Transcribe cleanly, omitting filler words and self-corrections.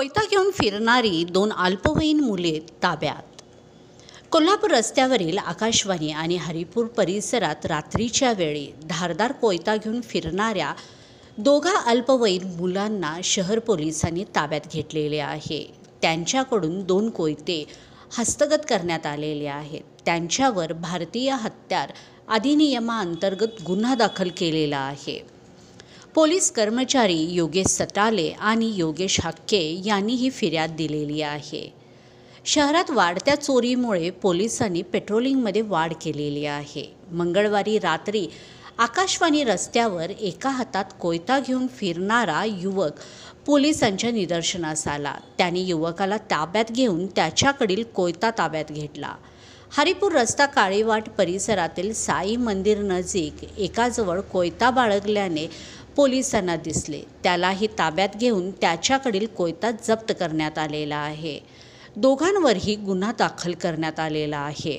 कोयता घेऊन फिरणारी दोन अल्पवयीन मुले ताब्यात। कोल्हापूर रस्त्यावरील आकाशवाणी आणि हरिपूर परिसरात रात्रीच्या वेळी धारदार कोयता घेऊन फिरणाऱ्या दोघा अल्पवयीन मुलांना शहर पोलिसांनी ताब्यात घेतलेले आहे। त्यांच्याकडून 2 कोयते हस्तगत करण्यात आलेले आहेत। त्यांच्यावर भारतीय हत्यार अधिनियमाअंतर्गत गुन्हा दाखल केलेला आहे। पोलीस कर्मचारी योगेश सटाले आणि योगेश हक्के यांनी ही फिर्याद दिलेली आहे। शहरात वाढत्या चोरीमुळे पोलिसांनी पेट्रोलिंगमध्ये वाढ केलेली आहे। मंगळवारी रात्री आकाशवाणी रस्त्यावर एका हातात कोयता घेऊन फिरणारा युवक पोलिसांच्या निदर्शनास आला। त्यांनी युवकाला ताब्यात घेऊन त्याच्याकडील कोयता ताब्यात घेतला। हरिपूर रस्ता काळीवाट परिसरातील साई मंदिर नजीक एकाजवळ कोयता बाळगल्याने पोलिसांना दिसले। त्यालाही ताब्यात घेऊन त्याच्याकडील कोयता जप्त करण्यात आलेला आहे। दोघांवरही गुन्हा दाखल करण्यात आलेला आहे।